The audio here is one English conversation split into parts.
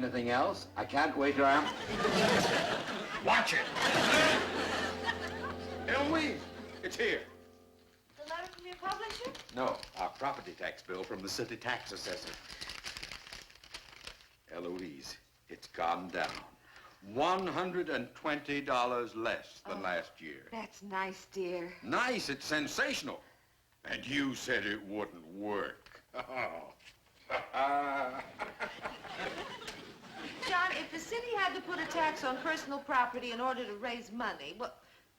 Anything else? I can't wait around. Watch it. Eloise, it's here. The letter from your publisher? No, our property tax bill from the city tax assessor. Eloise, it's gone down. $120 less than last year. That's nice, dear. Nice, it's sensational. And you said it wouldn't work. John, if the city had to put a tax on personal property in order to raise money, well,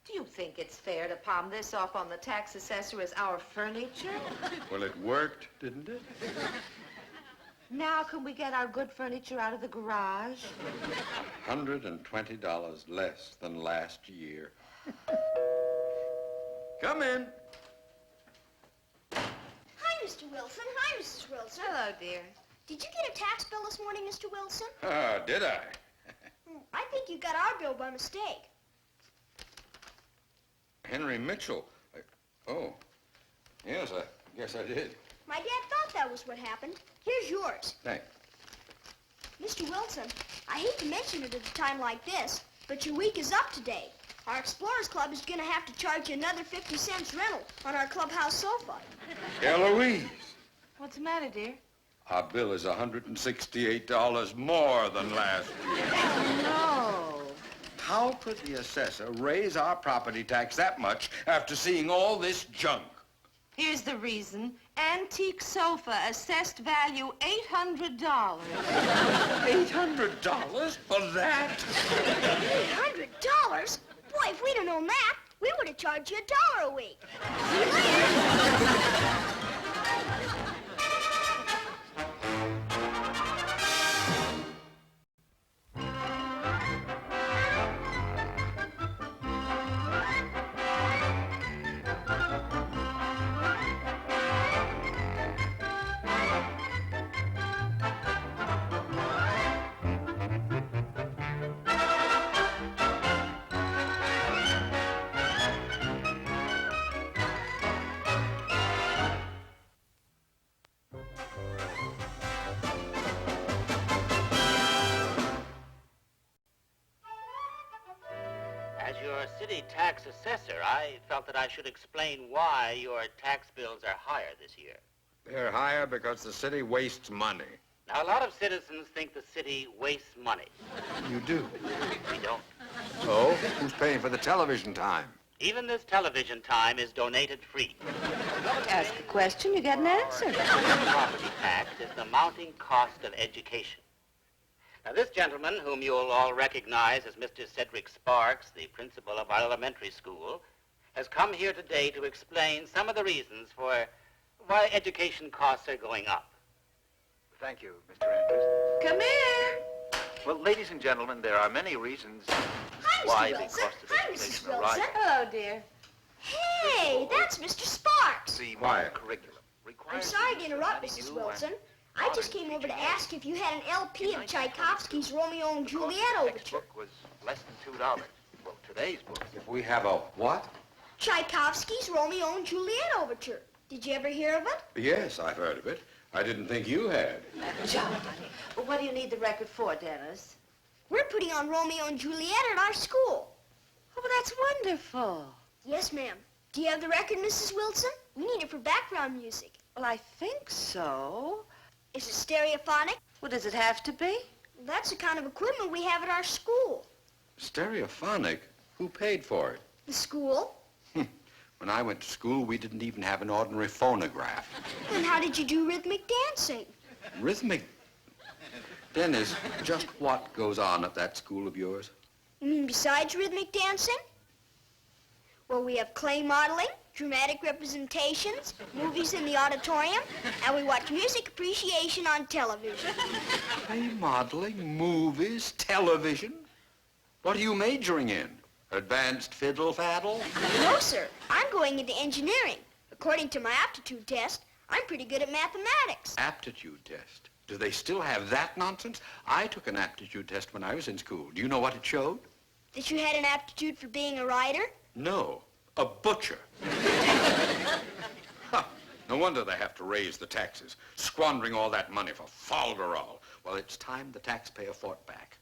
do you think it's fair to palm this off on the tax assessor as our furniture? Well, it worked, didn't it? Now can we get our good furniture out of the garage? $120 less than last year. Come in. Hi, Mr. Wilson. Hi, Mrs. Wilson. Hello, dear. Did you get a tax bill this morning, Mr. Wilson? Did I? I think you got our bill by mistake. Henry Mitchell. Oh, yes, I guess I did. My dad thought that was what happened. Here's yours. Thanks. Mr. Wilson, I hate to mention it at a time like this, but your week is up today. Our Explorers Club is going to have to charge you another 50 cents rental on our clubhouse sofa. Eloise. What's the matter, dear? Our bill is $168 more than last year. Oh, no. How could the assessor raise our property tax that much after seeing all this junk? Here's the reason. Antique sofa, assessed value $800. $800 for that? $800? Boy, if we'd have known that, we would have charged you $1 a week. As your city tax assessor, I felt that I should explain why your tax bills are higher this year. They're higher because the city wastes money. Now, a lot of citizens think the city wastes money. You do? We don't. So, who's paying for the television time? Even this television time is donated free. Ask a question, you get an answer. The property tax is the mounting cost of education. Now, this gentleman, whom you'll all recognize as Mr. Cedric Sparks, the principal of our elementary school, has come here today to explain some of the reasons for why education costs are going up. Thank you, Mr. Andrews. Come here. Well, ladies and gentlemen, there are many reasons Hi, Mr. why the Wilson. cost of Hi, education Mrs. are Wilson. rising. Hello, dear. Hey, that's Mr. Sparks. The Why? modern curriculum I'm requires sorry to the use of interrupt, many Mrs. new Wilson. and I just came over to ask if you had an LP of Tchaikovsky's Romeo and the cost Juliet of the Overture. textbook was less than $2. Well, today's book. If we have a what? Tchaikovsky's Romeo and Juliet Overture. Did you ever hear of it? Yes, I've heard of it. I didn't think you had. John, well, what do you need the record for, Dennis? We're putting on Romeo and Juliet at our school. Oh, well, that's wonderful. Yes, ma'am. Do you have the record, Mrs. Wilson? We need it for background music. Well, I think so. Is it stereophonic? Well, does it have to be? That's the kind of equipment we have at our school. Stereophonic? Who paid for it? The school? When I went to school, we didn't even have an ordinary phonograph. Then how did you do rhythmic dancing? Rhythmic. Dennis, just what goes on at that school of yours? You mean besides rhythmic dancing? Well, we have clay modeling, dramatic representations, movies in the auditorium, and we watch music appreciation on television. Play modeling, movies, television. What are you majoring in? Advanced fiddle faddle? No, sir. I'm going into engineering. According to my aptitude test, I'm pretty good at mathematics. Aptitude test. Do they still have that nonsense? I took an aptitude test when I was in school. Do you know what it showed? That you had an aptitude for being a writer? No, a butcher. Huh. No wonder they have to raise the taxes, squandering all that money for folderol. Well, it's time the taxpayer fought back.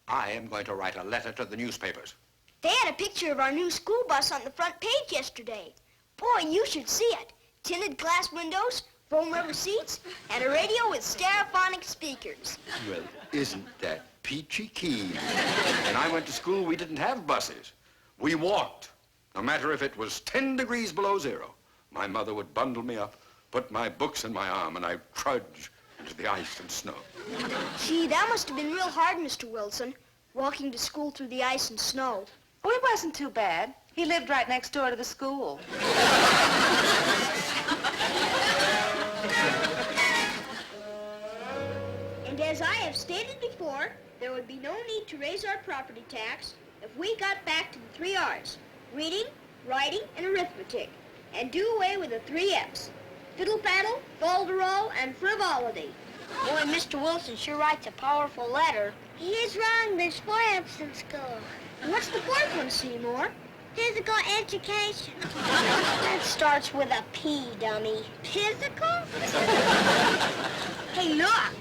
I am going to write a letter to the newspapers. They had a picture of our new school bus on the front page yesterday. Boy, you should see it. Tinted glass windows, foam rubber seats, and a radio with stereophonic speakers. Well, isn't that peachy keen? When I went to school, we didn't have buses. We walked, no matter if it was 10 degrees below zero. My mother would bundle me up, put my books in my arm, and I'd trudge into the ice and snow. Gee, that must have been real hard, Mr. Wilson, walking to school through the ice and snow. Oh, it wasn't too bad. He lived right next door to the school. And as I have stated before, there would be no need to raise our property tax if we got back to the 3 R's, reading, writing, and arithmetic, and do away with the 3 F's, fiddle-faddle, folderol, and frivolity. Boy, Mr. Wilson sure writes a powerful letter. He is wrong. There's 4 F's in school. What's the 4th one, Seymour? Physical education. That starts with a P, dummy. Physical? Hey, look!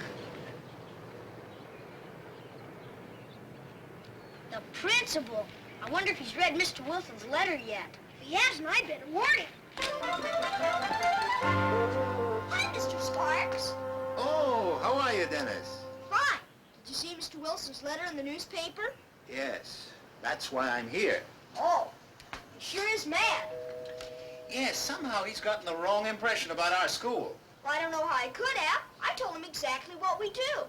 The principal. I wonder if he's read Mr. Wilson's letter yet. If he hasn't, I better warn him. Hi, Mr. Sparks. Oh, how are you, Dennis? Fine. Did you see Mr. Wilson's letter in the newspaper? Yes, that's why I'm here. Oh, he sure is mad. Yes, somehow he's gotten the wrong impression about our school. Well, I don't know how I could have. I told him exactly what we do.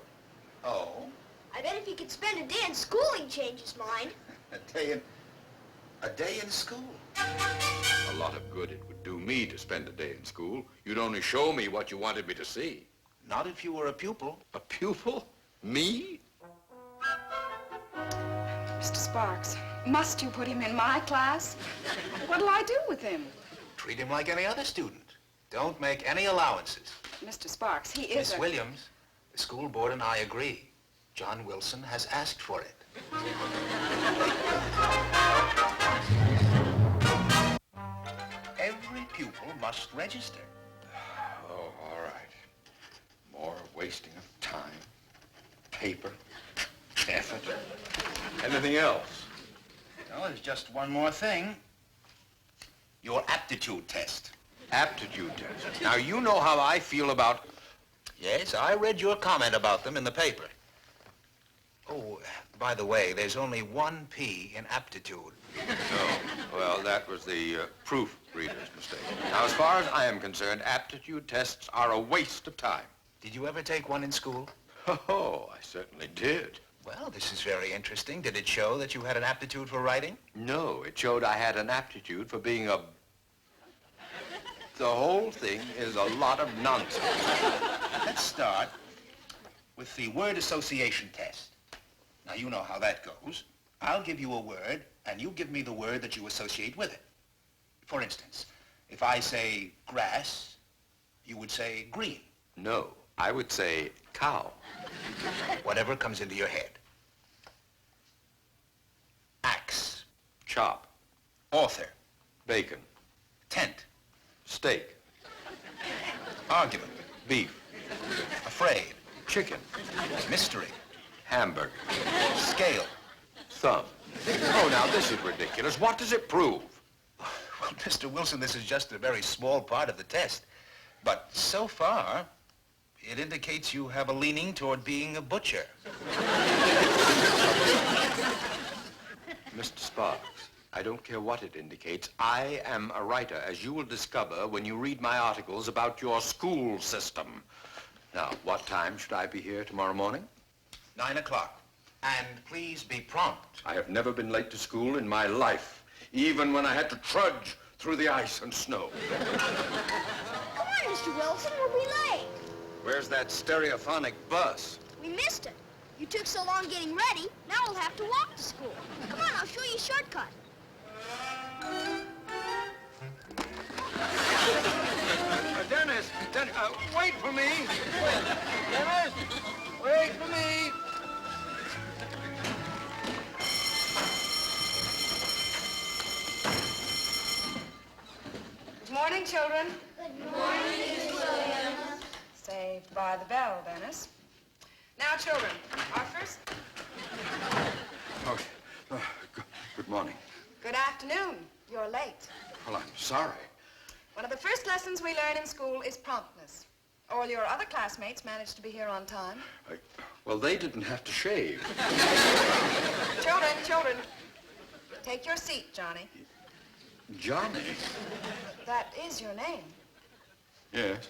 Oh? I bet if he could spend a day in school, he'd change his mind. A day in school? A lot of good it would do me to spend a day in school. You'd only show me what you wanted me to see. Not if you were a pupil. A pupil? Me? Mr. Sparks, must you put him in my class? What'll I do with him? Treat him like any other student. Don't make any allowances. Mr. Sparks, he is Miss Williams, the school board and I agree. John Wilson has asked for it. Every pupil must register. Oh, all right. More wasting of time, paper, effort. Anything else? Well, there's just one more thing. Your aptitude test. Aptitude test. Now, you know how I feel about... Yes, I read your comment about them in the paper. Oh, by the way, there's only 1 P in aptitude. Oh, well, that was the proofreader's mistake. Now, as far as I am concerned, aptitude tests are a waste of time. Did you ever take one in school? Oh, I certainly did. Well, this is very interesting. Did it show that you had an aptitude for writing? No, it showed I had an aptitude for being a... The whole thing is a lot of nonsense. Let's start with the word association test. Now, you know how that goes. I'll give you a word, and you give me the word that you associate with it. For instance, if I say grass, you would say green. No, I would say cow. Whatever comes into your head. Axe, Chop. author, Bacon. tent, Steak. argument, Beef. afraid, Chicken. mystery, Hamburger. scale. Thumb. Oh, now, this is ridiculous. What does it prove? Well, Mr. Wilson, this is just a very small part of the test. But so far, it indicates you have a leaning toward being a butcher. Mr. Sparks, I don't care what it indicates. I am a writer, as you will discover when you read my articles about your school system. Now, what time should I be here tomorrow morning? 9 o'clock. And please be prompt. I have never been late to school in my life, even when I had to trudge through the ice and snow. Come on, Mr. Wilson, we'll be late. Where's that stereophonic bus? We missed it. You took so long getting ready, now we'll have to walk to school. Come on, I'll show you a shortcut. Dennis, wait for me. Dennis, wait for me. Good morning, children. Good morning, Miss Williams. Saved by the bell, Menace. Now, children, our first... Oh, good morning. Good afternoon. You're late. Well, I'm sorry. One of the first lessons we learn in school is promptness. All your other classmates managed to be here on time. Well, they didn't have to shave. Children. Take your seat, Johnny. Johnny? That is your name. Yes.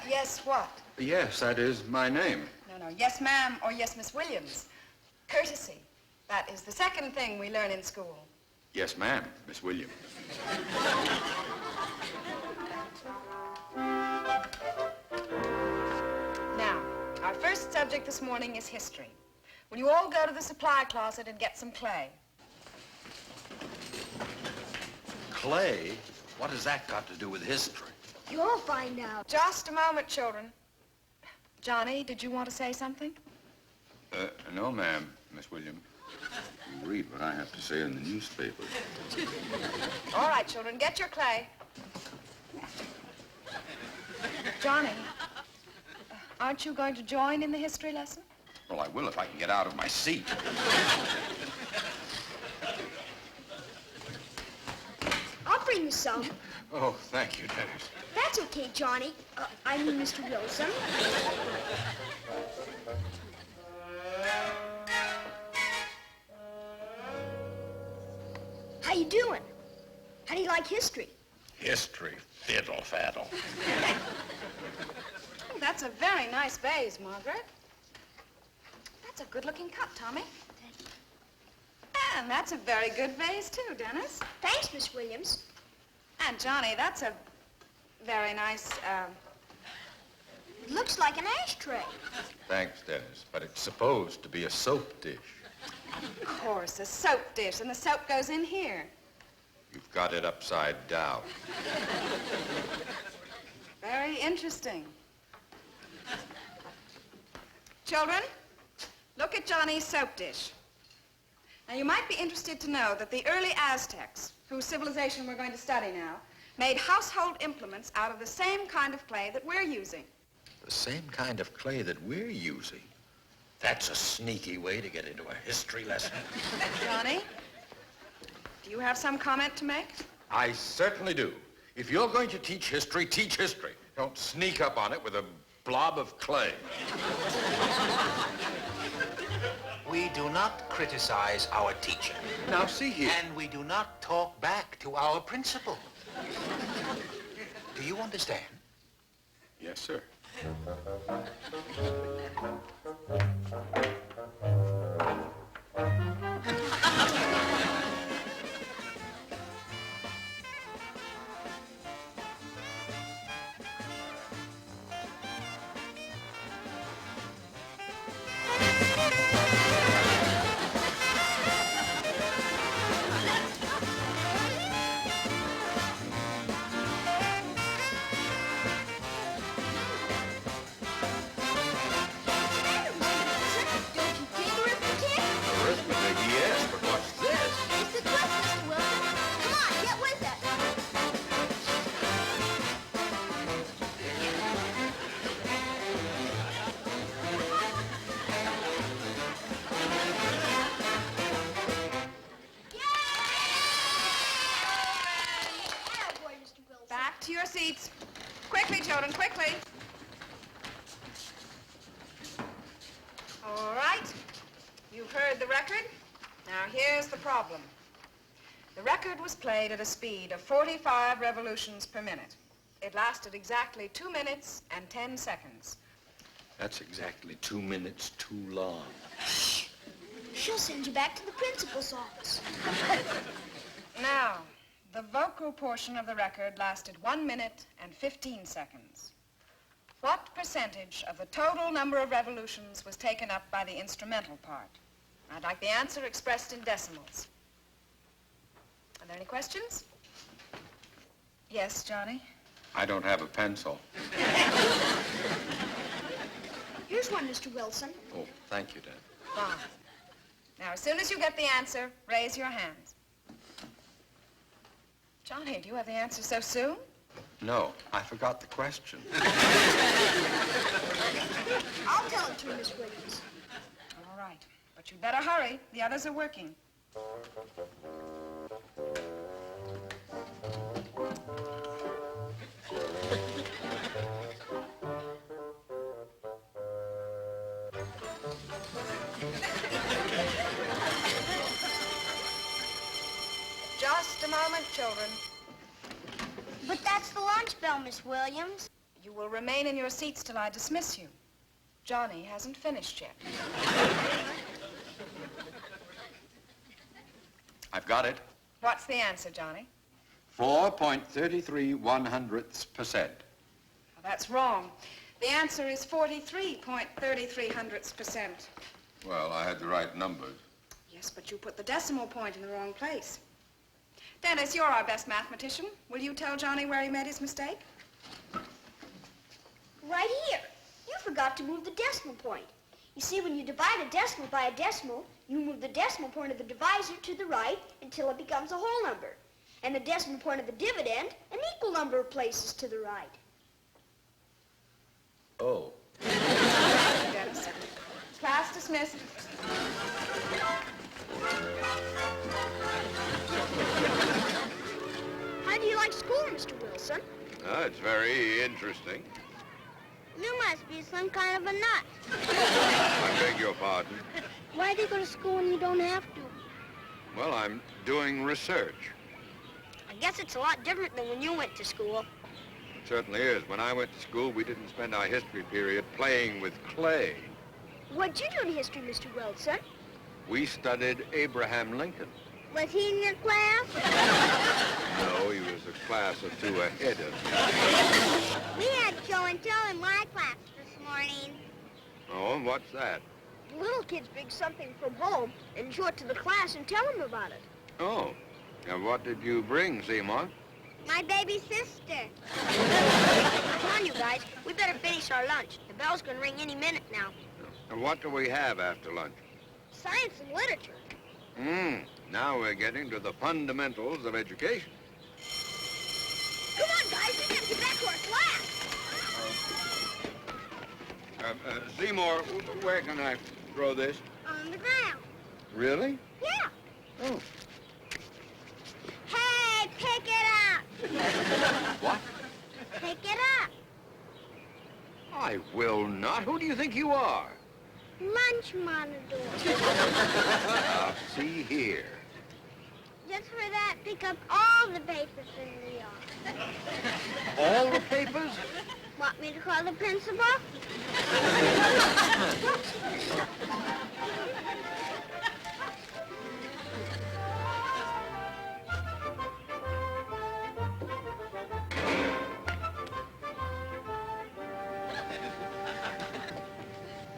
Yes, what? Yes, that is my name. No. Yes, ma'am, or yes, Miss Williams. Courtesy. That is the second thing we learn in school. Yes, ma'am, Miss Williams. Now, our first subject this morning is history. Will you all go to the supply closet and get some clay? Clay? What has that got to do with history? You'll find out. Just a moment, children. Johnny, did you want to say something? No, ma'am, Miss Williams. You read what I have to say in the newspaper. All right, children, get your clay. Johnny, aren't you going to join in the history lesson? Well, I will if I can get out of my seat. I'll bring you some. Oh, thank you, Dennis. That's okay, Johnny. I mean, Mr. Wilson. How you doing? How do you like history? History, fiddle-faddle. Oh, that's a very nice vase, Margaret. That's a good-looking cup, Tommy. And that's a very good vase, too, Dennis. Thanks, Miss Williams. And, Johnny, that's a very nice, It looks like an ashtray. Thanks, Dennis, but it's supposed to be a soap dish. Of course, a soap dish, and the soap goes in here. You've got it upside down. Very interesting. Children, look at Johnny's soap dish. Now, you might be interested to know that the early Aztecs, whose civilization we're going to study now, made household implements out of the same kind of clay that we're using. The same kind of clay that we're using? That's a sneaky way to get into a history lesson. Johnny, do you have some comment to make? I certainly do. If you're going to teach history, teach history. Don't sneak up on it with a blob of clay. We do not criticize our teacher. Now, see here. And we do not talk back to our principal. Do you understand? Yes, sir. Don't you think arithmetic? Arithmetic, yes, but what's this? It's the twist, Mr. Wilson. Come on, get with it. Attaboy, Mr. Wilson. Back to your seats. Quickly, children, quickly. All right. You've heard the record. Now, here's the problem. The record was played at a speed of 45 revolutions per minute. It lasted exactly 2 minutes and 10 seconds. That's exactly 2 minutes too long. She'll send you back to the principal's office. Now, the vocal portion of the record lasted 1 minute and 15 seconds. What percentage of the total number of revolutions was taken up by the instrumental part? I'd like the answer expressed in decimals. Are there any questions? Yes, Johnny? I don't have a pencil. Here's one, Mr. Wilson. Oh, thank you, Dad. Fine. Now, as soon as you get the answer, raise your hands. Johnny, do you have the answer so soon? No, I forgot the question. I'll tell it to you, Miss Williams. All right, but you'd better hurry. The others are working. Just a moment, children. But that's the lunch bell, Miss Williams. You will remain in your seats till I dismiss you. Johnny hasn't finished yet. I've got it. What's the answer, Johnny? 4.33%. Well, that's wrong. The answer is 43.33%. Well, I had the right numbers. Yes, but you put the decimal point in the wrong place. Dennis, you're our best mathematician. Will you tell Johnny where he made his mistake? Right here. You forgot to move the decimal point. You see, when you divide a decimal by a decimal, you move the decimal point of the divisor to the right until it becomes a whole number. And the decimal point of the dividend, an equal number of places to the right. Oh. Dennis. Class dismissed. How do you like school, Mr. Wilson? It's very interesting. You must be some kind of a nut. I beg your pardon. Why do you go to school when you don't have to? Well, I'm doing research. I guess it's a lot different than when you went to school. It certainly is. When I went to school, we didn't spend our history period playing with clay. What'd you do in history, Mr. Wilson? We studied Abraham Lincoln. Was he in your class? No, he was a class or two ahead of me. We had show and tell in my class this morning. Oh, and what's that? The little kids bring something from home and show it to the class and tell them about it. Oh, and what did you bring, Seymour? My baby sister. Come on, you guys. We better finish our lunch. The bell's gonna ring any minute now. And what do we have after lunch? Science and literature. Now we're getting to the fundamentals of education. Come on, guys. We gotta get back to our class. Seymour, where can I throw this? On the ground. Really? Yeah. Oh. Hey, pick it up. What? Pick it up. I will not. Who do you think you are? Lunch monitor. Now, see here. Just for that, pick up all the papers in the yard. All the papers? Want me to call the principal?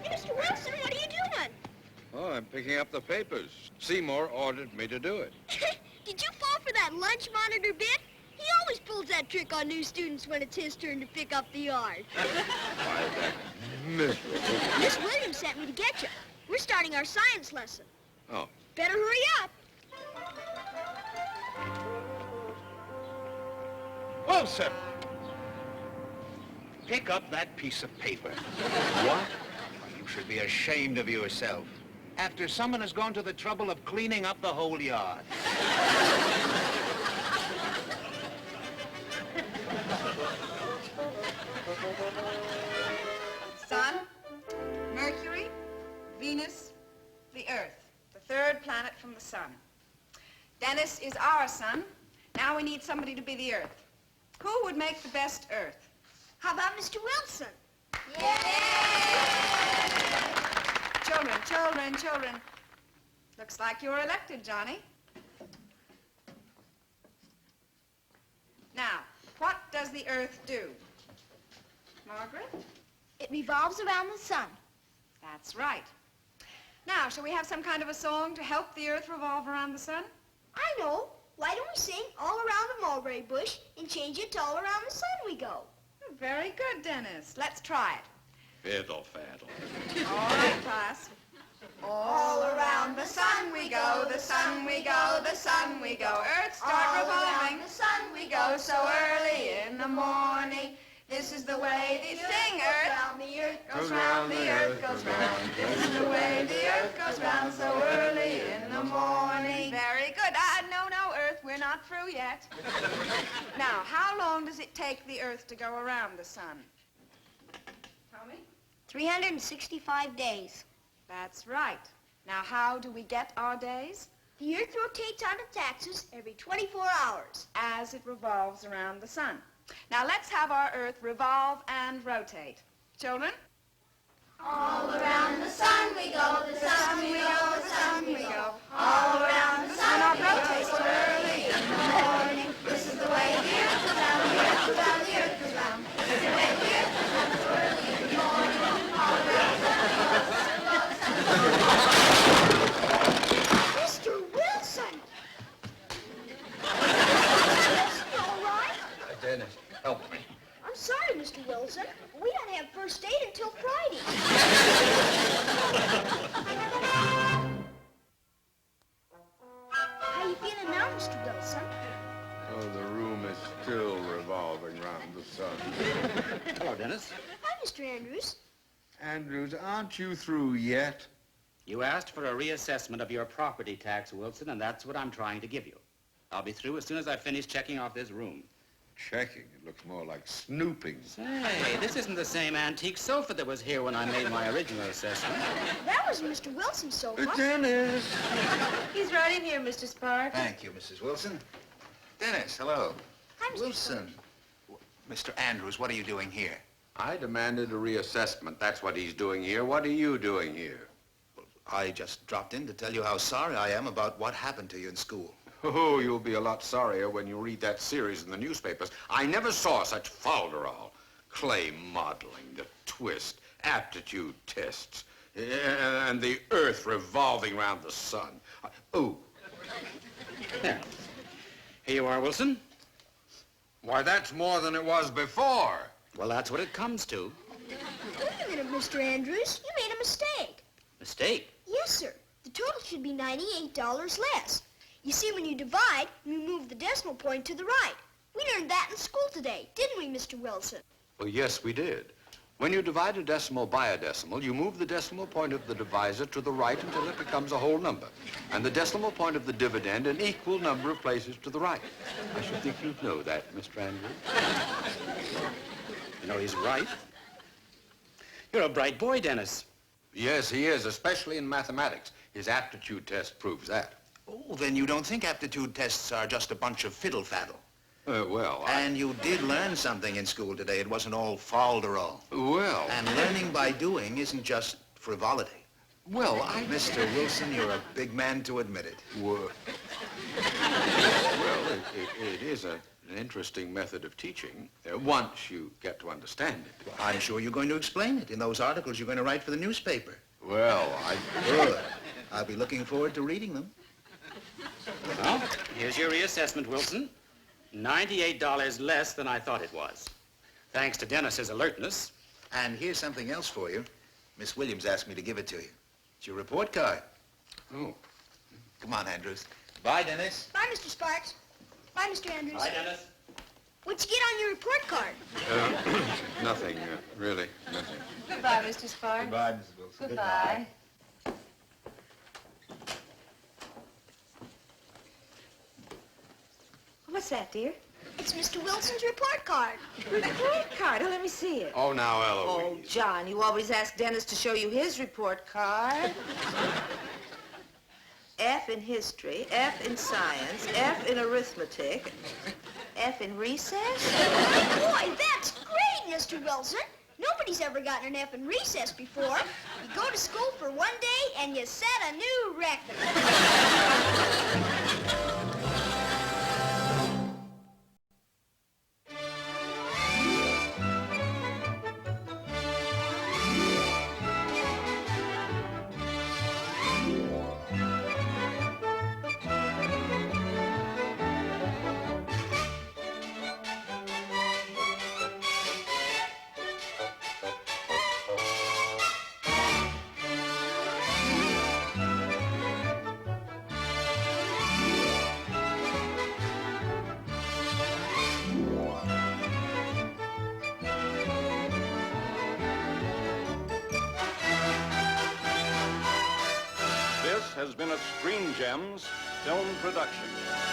Mr. Wilson, what are you doing? Oh, I'm picking up the papers. Seymour ordered me to do it. Did you fall for that lunch monitor bit? He always pulls that trick on new students when it's his turn to pick up the yard. Why, that's miserable. Miss Williams sent me to get you. We're starting our science lesson. Oh. Better hurry up. Wilson! Pick up that piece of paper. What? You should be ashamed of yourself. After someone has gone to the trouble of cleaning up the whole yard. Sun, Mercury, Venus, the Earth, the third planet from the sun. Dennis is our sun. Now we need somebody to be the Earth. Who would make the best Earth? How about Mr. Wilson? Children, children, children. Looks like you're elected, Johnny. Now, what does the Earth do? Margaret? It revolves around the sun. That's right. Now, shall we have some kind of a song to help the Earth revolve around the sun? I know. Why don't we sing All Around the Mulberry Bush and change it to All Around the Sun We Go? Very good, Dennis. Let's try it. Fiddle faddle. All right, class. All around the sun we go, the sun we go, the sun we go. Earth start revolving, the sun we go so early in the morning. This is the way they sing, Earth. The earth goes round, the earth goes round. This is the way the earth goes round so early in the morning. Very good. No, Earth, we're not through yet. Now, how long does it take the Earth to go around the sun? Tell me. 365 days. That's right. Now, how do we get our days? The Earth rotates on its axis every 24 hours. As it revolves around the sun. Now, let's have our Earth revolve and rotate. Children? All around the sun we go, the sun we go, the sun we go. All around the sun we go so early in the morning. This is the way the earth goes round, the earth goes round, the earth goes round. This is the way the earth goes round so early in the morning. All around the sun we go, the sun we go. Mr. Wilson! Is he all right? Dennis, help me. I'm sorry, Mr. Wilson. We don't have first aid until Friday. How you feeling now, Mr. Wilson? Oh, the room is still revolving round the sun. Hello, Dennis. Hi, Mr. Andrews. Andrews, aren't you through yet? You asked for a reassessment of your property tax, Wilson, and that's what I'm trying to give you. I'll be through as soon as I finish checking off this room. Checking. It looks more like snooping. Say, this isn't the same antique sofa that was here when I made my original assessment. That was Mr. Wilson's sofa. Dennis! He's right in here, Mr. Sparks. Thank you, Mrs. Wilson. Dennis, hello. Hi, Mr. Wilson. Mr. Andrews, what are you doing here? I demanded a reassessment. That's what he's doing here. What are you doing here? I just dropped in to tell you how sorry I am about what happened to you in school. Oh, you'll be a lot sorrier when you read that series in the newspapers. I never saw such falderall. Clay modeling, the twist, aptitude tests, and the earth revolving around the sun. Oh. There. Here you are, Wilson. Why, that's more than it was before. Well, that's what it comes to. Wait a minute, Mr. Andrews. You made a mistake. Mistake. Yes, sir. The total should be $98 less. You see, when you divide, you move the decimal point to the right. We learned that in school today, didn't we, Mr. Wilson? Well, yes, we did. When you divide a decimal by a decimal, you move the decimal point of the divisor to the right until it becomes a whole number, and the decimal point of the dividend an equal number of places to the right. I should think you'd know that, Mr. Andrews. You know, he's right. You're a bright boy, Dennis. Yes, he is, especially in mathematics. His aptitude test proves that. Oh, then you don't think aptitude tests are just a bunch of fiddle-faddle? Well, And you did learn something in school today. It wasn't all falderall. Well, And learning by doing isn't just frivolity. Mr. Wilson, you're a big man to admit it. Well, it is an interesting method of teaching, once you get to understand it. I'm sure you're going to explain it in those articles you're going to write for the newspaper. Well, Good. I'll be looking forward to reading them. Well, here's your reassessment, Wilson. $98 less than I thought it was. Thanks to Dennis's alertness. And here's something else for you. Miss Williams asked me to give it to you. It's your report card. Oh. Come on, Andrews. Bye, Dennis. Bye, Mr. Sparks. Bye, Mr. Andrews. Hi, Dennis. What'd you get on your report card? Nothing, really, nothing. Goodbye, Mr. Sparks. Goodbye, Mrs. Wilson. Goodbye. What's that, dear? It's Mr. Wilson's report card. Report card. Oh, let me see it. Oh, now, Oh, Eloise. John, you always ask Dennis to show you his report card. F in history, F in science, F in arithmetic, F in recess. Boy, that's great, Mr. Wilson. Nobody's ever gotten an F in recess before. You go to school for one day and you set a new record. has been a Screen Gems film production.